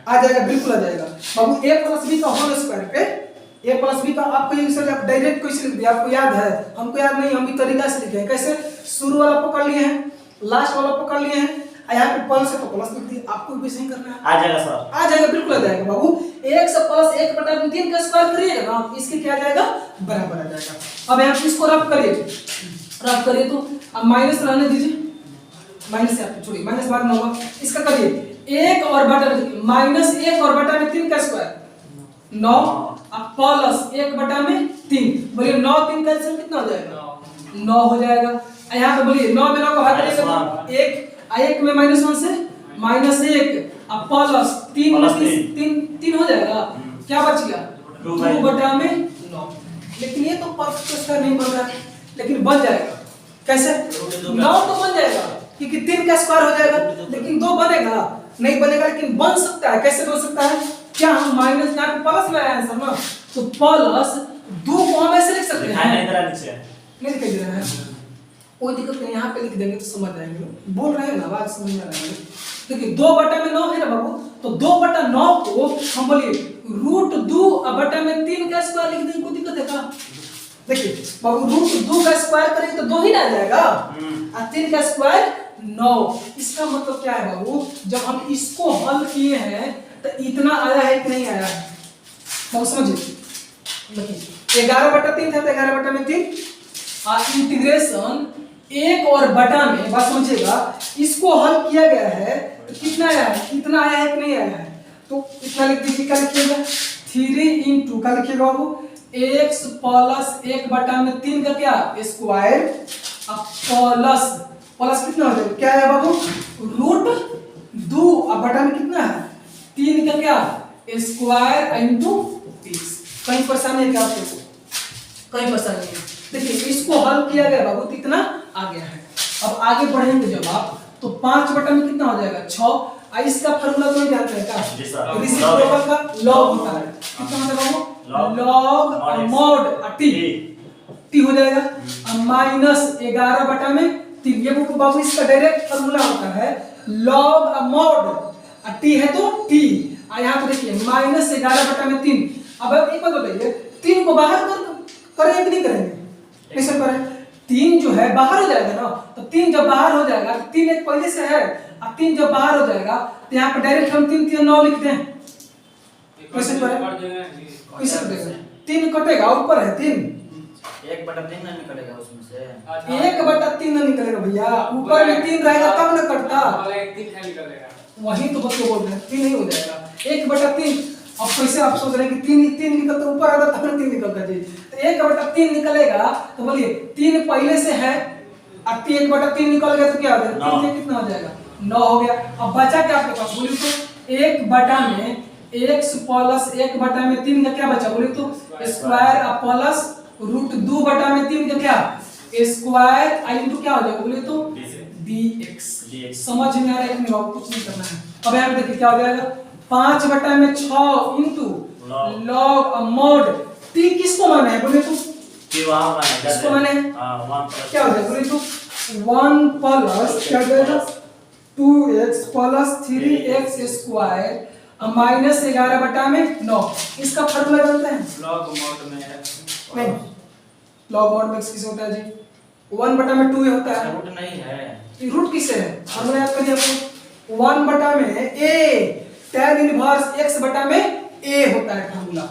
आ जाएगा, बिल्कुल आ जाएगा बाबू। a प्लस b का होल स्क्वायर पे a प्लस b का आपको ये सर आप डायरेक्ट क्वेश्चन लिख दिया, आपको याद है, हमको याद नहीं, हम भी तरीका से लिखे हैं। कैसे, शुरू वाला पकड़ लिए हैं, लास्ट वाला पकड़ लिए हैं, यहाँ पे प्लस है तो प्लस लिख दिए, आपको भी सही करना है। आ जाएगा सर, आ जाएगा, बिल्कुल आ जाएगा बाबू। x प्लस 1/3 का स्क्वायर करिएगा ना, इसके क्या आ जाएगा, बराबर आ जाएगा। अब यहाँ पे इसको रफ करिए, रफ करिए तो अब माइनस रहने दीजिए, माइनस से आप छोड़िए, माइनस बाद में होगा, इसका करिए 1 और बटा माइनस 1 और बटा में 3 का स्क्वायर 9, अब प्लस 1/3, बोलिए 9 3 कैंसिल कितना हो जाएगा, 9 हो जाएगा। यहाँ पे बोलिए 9 में 9 को भाग करिएगा तो 1 में -1 से -1, अब प्लस 3 में 3 हो जाएगा, क्या बच गया 2/9। लेकिन ये तो परफेक्ट स्क्वायर नहीं बन रहा है, लेकिन बन जाएगा। कैसे, 9 तो बन जाएगा क्योंकि 3 का स्क्वायर हो जाएगा, लेकिन 2 बनेगा नहीं बनेगा, लेकिन बन सकता है। कैसे बन सकता है, क्या हम माइनस यहाँ पे प्लस में आया आंसर ना, तो प्लस 2 को हम ऐसे लिख सकते हैं, नहीं दिखाई दे रहा है, कोई दिक्कत नहीं, यहाँ पे लिख देंगे तो समझ जाएंगे, बोल रहे हैं ना, बात समझ में आ रही है। देखिए 2/9 है ना बाबू, तो 2/9 को हम बोलिए √2/3 का स्क्वायर लिख देंगे, कोई दिक्कत है क्या। देखिए बाबू √2 का स्क्वायर करेंगे तो 2 ही ना आ जाएगा, और 3 का स्क्वायर 9। इसका मतलब क्या है बाबू, जब हम इसको हल किए हैं तो इतना आया है कि नहीं आया है, बाबू समझिए। देखिए 11/3 था तो 11/3, इंटीग्रेशन 1 और बटा में, बात समझिएगा, इसको हल किया गया है तो कितना आया है, इतना आया है कि नहीं आया है, तो इतना लिख दीजिए। क्या लिखिएगा, 3 × का लिखिएगा बाबू x प्लस 1/3 का क्या स्क्वायर, अब प्लस कितना हो जाएगा, क्या है बाबू √2 अब बटा में कितना है 3 का क्या स्क्वायर इंटू 30। कहीं परेशानी है क्या आपको, कहीं परेशानी है। देखिए इसको हल किया गया बाबू, कितना आ गया है। अब आगे बढ़ेंगे जब आप, तो 5 बटा में कितना हो जाएगा 6, इसका फार्मूला कोई जानते हैं क्या, रेसिप्रोकल का लॉग होता है, कितना होता है बाबू, लॉग मॉड टी हो जाएगा, अब -11/3, ये बाबू इसका डायरेक्ट फार्मूला होता है लॉग मॉड टी है तो टी, और यहाँ पे देखिए -11/3। अब एक बात बताइए, 3 को बाहर करेंगे कि नहीं करेंगे, कैसे करें, 3 जो है बाहर हो जाएगा ना, तो 3 जब बाहर हो जाएगा, 3 एक पहले से है, अब 3 जब बाहर हो जाएगा तो यहाँ पे डायरेक्ट हम 3 3 9 लिखते हैं, कैसे करें, कैसे करेंगे, 3 कटेगा, ऊपर है 3, 1/3 ना निकलेगा उसमें से, 1/3 ना निकलेगा भैया, ऊपर में 3 रहेगा तब ना कटता, वही तो बच्चे बोल रहे हैं 3 नहीं हो जाएगा 1/3। अब कैसे आप सोच रहे हैं कि 3 निकलता, ऊपर आता तब 3 निकलता जी, तो 1/3 निकलेगा, तो बोलिए 3 पहले से है, अब 1/3 निकल गया तो क्या हो जाएगा, 3 से कितना हो जाएगा 9 हो गया। अब बचा क्या आपके पास, बोलिए तो 1 बटा में x प्लस 1/3 का क्या बचा, बोलिए तो स्क्वायर, अब प्लस √2/3 का क्या स्क्वायर इंटू क्या हो जाएगा, बोलिए तो dx। समझ में आ रहा है कि नहीं, कुछ नहीं करना है। अब यहाँ पे देखिए क्या हो जाएगा, 5/6 इंटू लॉग मॉड टी, किसको माने हैं बोले तो, किसको माने हैं, क्या हो जाएगा बोले तो 1 प्लस क्या हो जाएगा 2x प्लस 3x स्क्वायर -11/9। इसका फार्मूला जानते हैं, लॉग मॉड में नहीं, लॉग मॉड में किसे होता है जी, 1/2 ही होता है, रूट नहीं है, रूट किसे है, फार्मूला याद करिए आपको, 1/a tan इनवर्स x बटा में a होता है फार्मूला,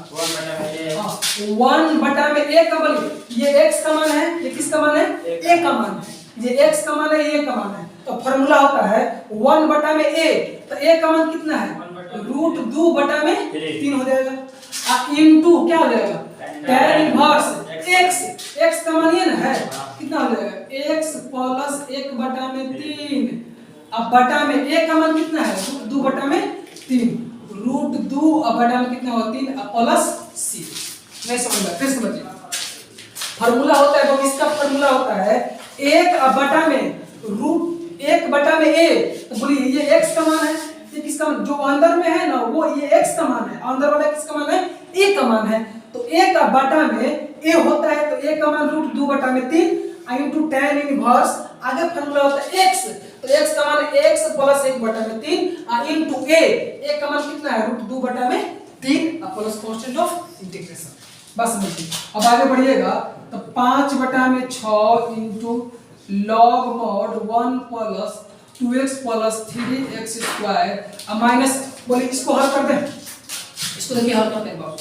1/a का बल, ये x का मान है, ये किसका मान है, a का मान है, ये x का मान है, ये a का मान है, तो फार्मूला होता है 1/a, तो a का मान कितना है √2/3 हो जाएगा, इंटू क्या हो जाएगा tan इनवर्स x का मान ये ना है, कितना हो जाएगा x प्लस 1/3, अब बटा में a का मान कितना है 2/3, रूट 2 और बटा में कितना होगा 3 प्लस सी। नहीं समझ में, फिर समझिए फार्मूला होता है, इसका फार्मूला होता है 1 बटा में रूट 1 बटा में ए। तो बोलिए ये x का मान है, ये किसका मान, जो अंदर में है ना वो ये x का मान है, अंदर वाला किसका मान है, a का मान है। तो 1 बटा में a होता है, तो a का मान रूट 2 बटा में 3 इनटू tan इनवर्स, आगे फार्मूला होता है x, तो x का मान x प्लस 1 बटा में 3 इनटू a का मान कितना है रूट 2 बटा में 3 प्लस कांस्टेंट ऑफ इंटीग्रेशन। बस समझिए, अब आगे बढ़िएगा तो 5 बटा में 6 into log mod 1 plus 2x plus 3x square minus, बोलिए इसको हल कर दें, इसको देखिए हल करते हैं बाबू,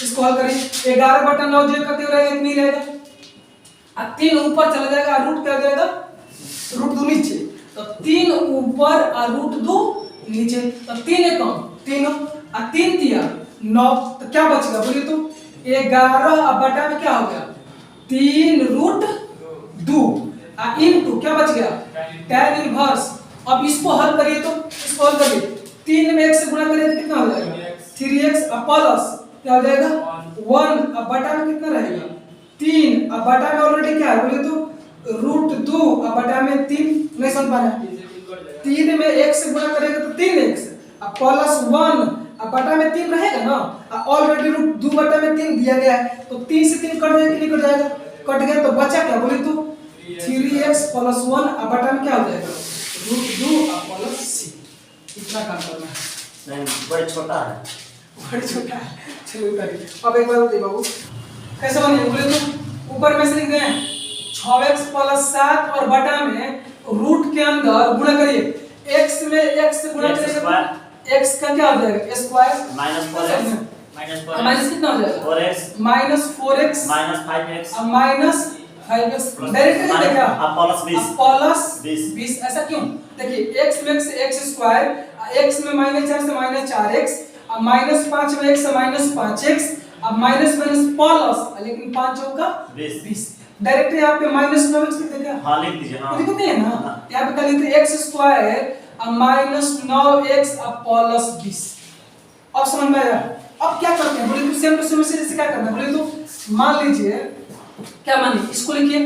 इसको हल करिए 11 बटा 9 जो करते रहेगा इतनी रहेगा, और 3 ऊपर चला जाएगा, रूट क्या जाएगा रूट 2 नीचे, तो 3 ऊपर और रूट 2 नीचे, तो 3 कम 3 और 3 दिया 9, तो क्या बचेगा बोलिए तो 11 बटा में क्या हो गया 3 रूट 2 इनटू क्या बच गया tan इनवर्स। अब इसको हल करिए, तो इसको हल करिए 3 में 1 से गुणा करिए तो कितना हो जाएगा 3x प्लस क्या हो जाएगा 1 बटा में कितना रहेगा 3 बटा में ऑलरेडी क्या है बोलिए तो रूट 2 बटा में 3, नहीं समझ पा रहे 3 में 1 से गुणा करेंगे तो 3x प्लस 1 बटा में 3 रहेगा ना, ऑलरेडी रूट 2 बटा में 3 दिया गया है, तो 3 से 3 कट जाएगा कि नहीं कट जाएगा, कट गया, तो बचा क्या बोले तो 3x प्लस 1 बटा में क्या हो जाएगा रूट 2 प्लस c। इतना काम करना है, नहीं बड़ा छोटा है, बड़ा छोटा है, चलो करिए। अब एक बार बताइए बाबू कैसे बनेगा बोले तो ऊपर में से लिख दें 6x प्लस 7 और बटा में रूट के अंदर गुणा करिए, x में x से गुणा करेंगे x का क्या हो जाएगा स्क्वायर माइनस 4x माइनस कितना हो जाएगा 4x minus 4x minus 5x minus 5x direct लिख देंगे अब प्लस 20 ऐसा क्यों, देखिए x में x स्क्वायर, x में माइनस 4 से माइनस 4x, अब माइनस 5 में x से माइनस 5x, अब माइनस माइनस प्लस, लेकिन 5 का 20 डायरेक्ट यहाँ पे माइनस 9x लिख देंगे। हां लिख दीजिए, हां लिखते हैं ना, यहाँ पे क्या लिखते हैं x square minus 9x plus 20। अब समझ में आया, अब क्या करते हैं बोले तो सेम टू सेम से क्या करना है बोले तो मान लीजिए क्या मानिए इसको लिखिए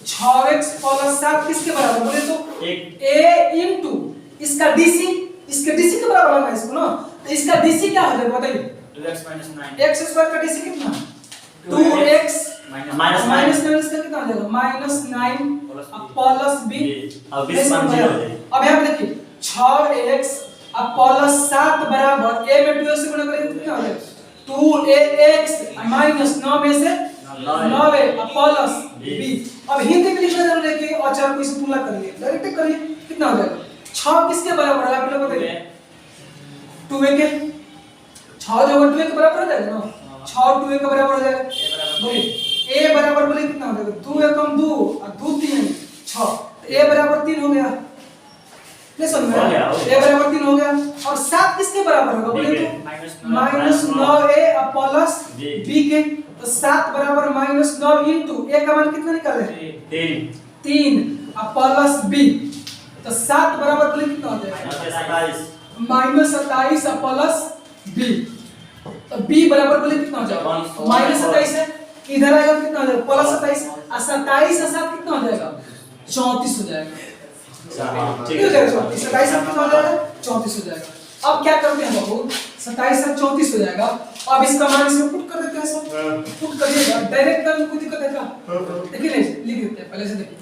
6x प्लस 7 किसके बराबर बोले तो a इनटू इसका dc, इसके dc के बराबर है इसको ना, तो इसका dc क्या हो जाएगा बताइए 2x माइनस 9 x स्क्वायर का dc कितना 2x माइनस 9 इसका कितना हो जाएगा माइनस 9 प्लस b। अब 20 मान 0 हो जाएगा। अब यहाँ पे देखिए 6x प्लस 7 बराबर a में 2x से गुणा करेंगे तो कितना हो जाएगा 2ax माइनस 9 में से 9 प्लस b। अब हिंदी में लिखना जरूर है कि अचार को इसे तुलना करिए, डायरेक्ट करिए कितना हो जाएगा 6 किसके बराबर है आप लोग बताइए 2a के 6 जो 2a के बराबर हो जाएगा ना, 6 2a के बराबर हो जाएगा, बोलिए a बराबर बोले कितना हो जाएगा 2a कम 2 और 2 3 6, a बराबर 3 हो गया, नहीं समझ में आया, a बराबर 3 हो गया, और 7 किसके बराबर होगा बोले तो माइनस 9a प्लस b के, तो 7 बराबर माइनस 9 इनटू a का मान कितना निकाले 3 प्लस b, तो 7 बराबर बोले कितना हो जाएगा माइनस 27 प्लस b, तो b बराबर बोले कितना हो जाएगा माइनस 27 है, इधर आएगा कितना हो जाएगा प्लस 27 और 27 से 7 कितना हो जाएगा 34 हो जाएगा, ठीक है 27 से कितना हो जाएगा 34 हो जाएगा। अब क्या करते हैं बाबू 27 से 34 हो जाएगा, अब इसका मान इसमें पुट कर देते हैं, सब पुट करिएगा डायरेक्ट करने में कोई दिक्कत है क्या, देखिए लिख देते हैं पहले से, देखिए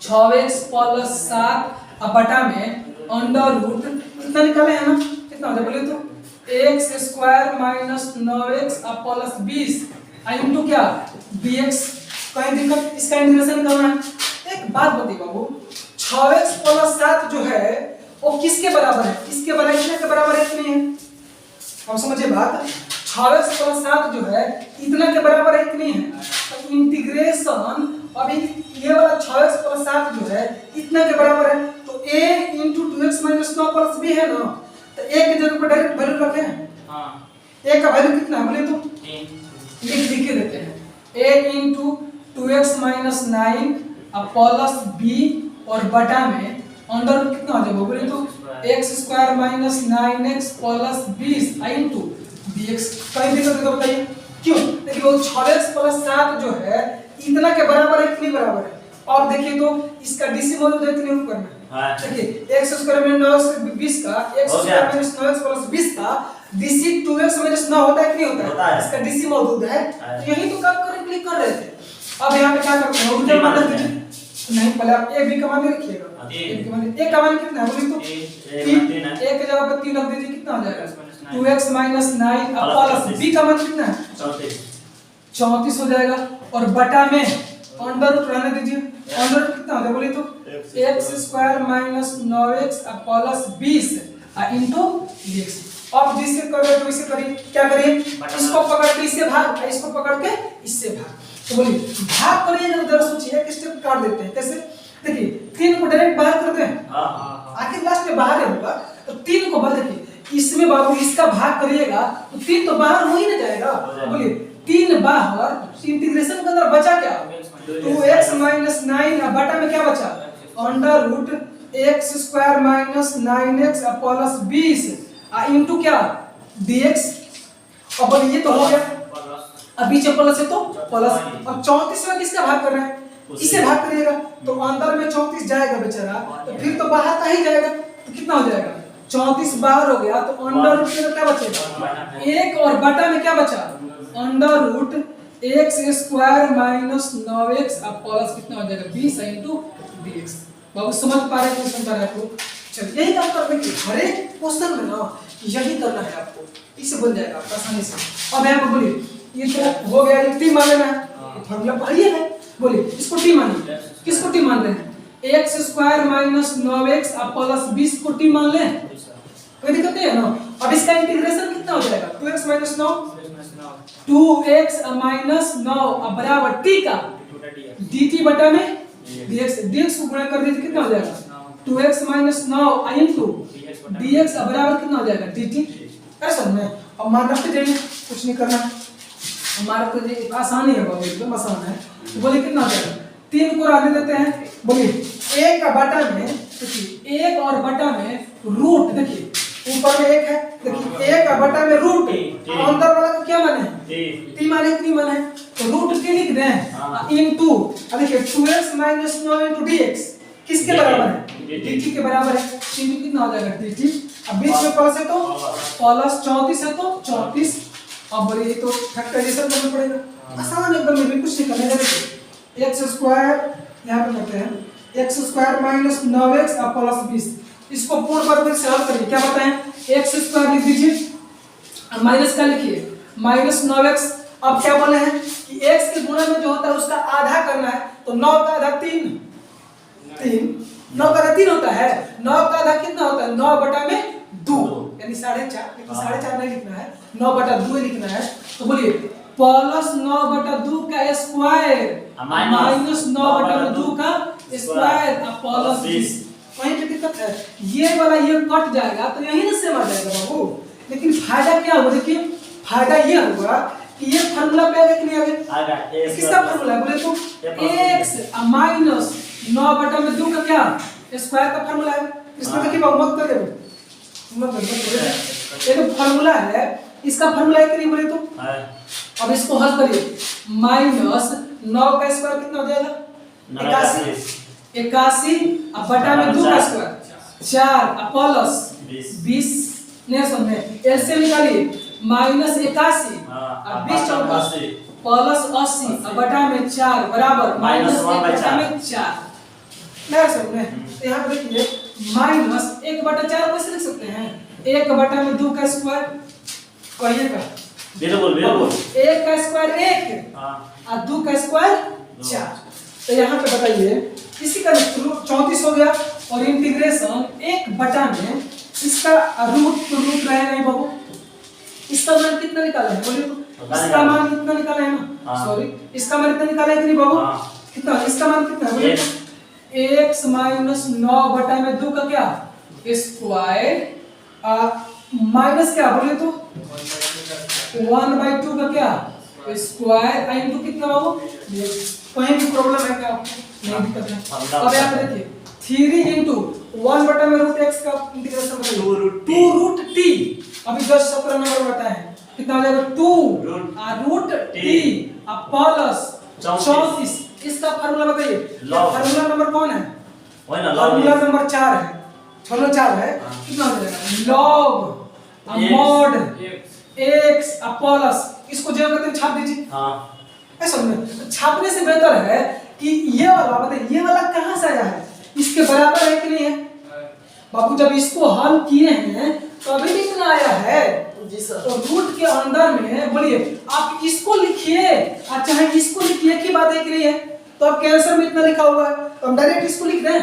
6x प्लस 7 अब बटा में अंडर रूट कितना निकाले हैं ना, कितना हो जाएगा बोले तो x square minus 9x plus 20 into क्या bx, कहीं दिक्कत इसका इंटीग्रेशन करना है। एक बात बताइए बाबू 6x प्लस 7 जो है वो किसके बराबर है, इसके बराबर इतने के बराबर है कि नहीं है, अब समझिए बात 6x प्लस 7 जो है इतना के बराबर है कि नहीं है, तो इंटीग्रेशन अभी ये वाला 6x प्लस 7 जो है इतना के बराबर है, तो a into 2x minus 9 plus b है ना, तो a की जगह पर डायरेक्ट वैल्यू रखें, हाँ a का वैल्यू कितना है बोले तो लिख के देते हैं a into 2x minus 9 plus b और बटा में अंडर रूट कितना हो जाएगा बोले तो x square minus 9x plus 20 into dx। कहीं दिक्कत है तो बताइए क्यों? देखिए वो 6x प्लस 7 जो है इतना के बराबर है कि नहीं बराबर है? और देखिए तो इसका डीसी मौजूद है कि नहीं ऊपर में? हाँ। देखिए x स्क्वायर में 9x 20 का x square minus 9x plus 20 का डीसी 2x माइनस 9 होता है कि नहीं होता है? इसका डीसी मौजूद है। तो यही तो काम करने के लिए कर रहे थे। अब यहाँ पे क्या करते हैं? ऊर्जा मान लीजिए नहीं, पहले आप a b का मान रखिएगा। a का मान कितना है बोलिए तो 3। a के जगह पर 3 रख दीजिए, कितना हो जाएगा? 2x माइनस 9 प्लस b का मान कितना है? 34 हो जाएगा। और बटा में अंडर रूट रहने दीजिए। अंडर रूट कितना हो जाएगा बोलिए तो x square minus 9x plus 20 into dx। अब जिससे कर रहे तो इसे करिए, क्या करिए? इसको पकड़ के इससे भाग, इसको पकड़ के इससे भाग। तो बोलिए भाग करिए, जरा सोचिए, एक स्टेप काट देते हैं। कैसे? देखिए 3 को डायरेक्ट बाहर कर दें, आखिर लास्ट में बाहर होगा तो 3 को बाहर, देखिए इसमें बाबू इसका भाग करिएगा तो 3 तो बाहर हो ही ना जाएगा। बोलिए 3 बाहर, इंटीग्रेशन के अंदर बचा क्या? 2x माइनस 9 बटा में क्या बचा? Under root x square minus 9x plus 20 into क्या? dx। अब बोलिए ये तो हो गया, अब बीच में प्लस है तो प्लस। अब 34 में किसका भाग कर रहे हैं? इसे भाग करिएगा तो अंदर में 34 जाएगा बेचारा, तो फिर तो बाहर का ही जाएगा, तो कितना हो जाएगा? 34 बाहर हो गया तो अंडर रूट में क्या बचेगा? 1 और बटा में क्या बचा? Under root x square minus 9x plus कितना हो जाएगा? 20 इंटू dx। बाबू समझ पा रहे हैं क्वेश्चन कर रहे हैं? चलिए यही काम करने की हर एक क्वेश्चन में ना यही करना है आपको, इससे बन जाएगा आसानी से। अब यहाँ पर बोलिए ये तो हो गया, ये टी मान लेना है, फॉर्मूला पढ़िए है। बोलिए इसको टी मानिए, किसको टी मान रहे हैं? x square minus 9x plus 20 को टी मान लें, कोई दिक्कत नहीं है ना। अब इसका इंटीग्रेशन कितना हो जाएगा? 2x माइनस 9, 2x माइनस 9 बराबर t का dt बटा में dx। dx को गुणा कर दीजिए, कितना हो जाएगा? 2x माइनस 9 इंटू dx बराबर कितना हो जाएगा? dt। ऐसा नहीं, अब मान रखते जाइए, कुछ नहीं करना, हमारा तो ये आसान ही है बाबू, एकदम आसान है। तो बोलिए कितना हो जाएगा? 3 को रहने देते हैं। बोलिए 1 का बटा में, देखिए 1 और बटा में रूट, देखिए ऊपर में 1 है, देखिए 1 का बटा में रूट, अंदर वाला का क्या मान है? टी मान है कि नहीं मान है? तो रूट टी लिख दें इनटू, अब देखिए 2x माइनस 9 इनटू dx किसके बराबर है? dt के बराबर है। इंटू कितना हो जाएगा? dt। अब बीच में प्लस है तो प्लस, 34 है तो 34। अब बोलिए तो फैक्टराइजेशन करना पड़ेगा, आसान एकदम, में भी कुछ नहीं करने देंगे। x स्क्वायर यहाँ पे करते हैं, x square minus 9x plus 20, इसको पूर्ण वर्ग से हल करिए। क्या बताएं? x स्क्वायर लिख दीजिए, माइनस का लिखिए माइनस 9x। अब क्या बोले हैं कि x के गुणा में जो होता है उसका आधा करना है, तो 9 का आधा 3, 9 का आधा 3 होता है, 9 का आधा कितना होता है? 9 बटा में 2 यानी 4.5, लेकिन 4.5 नहीं लिखना है, 9 बटा 2 लिखना है। तो बोलिए प्लस 9 बटा 2 का स्क्वायर माइनस 9 बटा 2 का स्क्वायर प्लस 20। वहीं पे दिक्कत है, ये वाला ये कट जाएगा तो यही ना सेम आ जाएगा बाबू। लेकिन फायदा क्या होगा? देखिए फायदा ये होगा कि ये फार्मूला पे आगे कि नहीं आगे? किसका फार्मूला है बोले तो x माइनस 9 बटा में 2 का क्या स्क्वायर का फार्मूला है। इसमें देखिए बाबू मत करिए, मत करिए, ये तो फार्मूला है, इसका फार्मूला है कि नहीं बोले तो। अब इसको हल करिए, माइनस 9 का स्क्वायर कितना हो जाएगा? 81 अब बटा में 2 का स्क्वायर 4 प्लस 20 नहीं समझे, एलसीएम निकालिए, माइनस 81 और 20 चौका प्लस 80 अब बटा में 4 बराबर माइनस 1 बटा में 4 नहीं समझे। यहाँ पे देखिए माइनस 1 बटा 4 कैसे लिख सकते हैं? 1 बटा में 2 का स्क्वायर, कहिएगा बिल्कुल 1 का स्क्वायर 1 और 2 का स्क्वायर 4। तो यहाँ पे बताइए इसी का 34 हो गया और इंटीग्रेशन 1 बटा में इसका रूट तो रूट रहेगा नहीं बाबू, इसका मान कितना निकाला है बोलिए तो? इसका मान कितना निकाला है ना, सॉरी इसका मान कितना निकाला है कि नहीं बाबू? कितना? इसका मान कितना है बोलिए? x माइनस 9 बटा में 2 का क्या स्क्वायर माइनस क्या बोलिए तो 1/2 का क्या स्क्वायर इनटू कितना बाबू? कहीं भी प्रॉब्लम है क्या आपको? नहीं दिक्कत है। अब यहाँ पे देखिए 3 इंटू 1 बटा में रूट x का इंटीग्रेशन बताइए 2 रूट 2 रूट t। अभी जस्ट 17 नंबर बताए हैं कितना हो जाएगा 2 रूट t प्लस 34। इसका फार्मूला बताइए फार्मूला नंबर कौन है वही ना फार्मूला नंबर 4 है छोड़ो 4 है कितना हो जाएगा log mod x प्लस इसको जो कहते हैं छाप दीजिए। हाँ ऐसा नहीं छापने से बेहतर है कि ये वाला बताइए ये वाला कहां से आया है इसके बराबर है कि नहीं है बाबू जब इसको हल किए हैं तो अभी भी इतना आया है जी सर। तो रूट के अंदर में बोलिए आप इसको लिखिए और चाहे इसको लिखिए की बात एक नहीं है तो अब कैंसर में इतना लिखा हुआ है तो हम डायरेक्ट इसको लिख दें।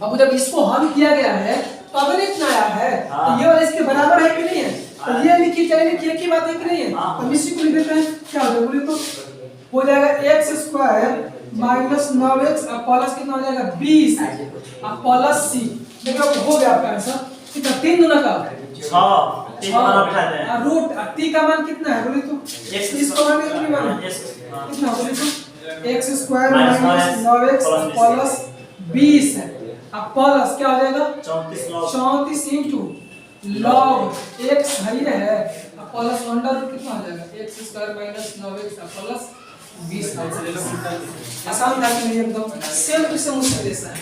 अब जब इसको हल किया गया है तो अभी इतना आया है तो ये वाला इसके बराबर है कि नहीं है तो ये लिखिए चाहे लिखिए की बात एक नहीं है हम इसी को लिख देते हैं क्या हो जाएगा बोलिए तो हो जाएगा x square minus 9x plus कितना हो जाएगा 20 प्लस c। देखो हो गया आपका आंसर कितना 3 गुना का 6 3 माना बिठाते हैं रूट t का मान कितना है बोलिए तो इसको मान कितना मान कितना बोलिए तो x square minus 9x plus 20 है अब प्लस क्या हो जाएगा 34 इनटू log x है अब प्लस अंडर रूट कितना हो जाएगा x square minus 9x plus 20 आसान था कि नहीं एकदम सेम टू सेम उससे जैसा है।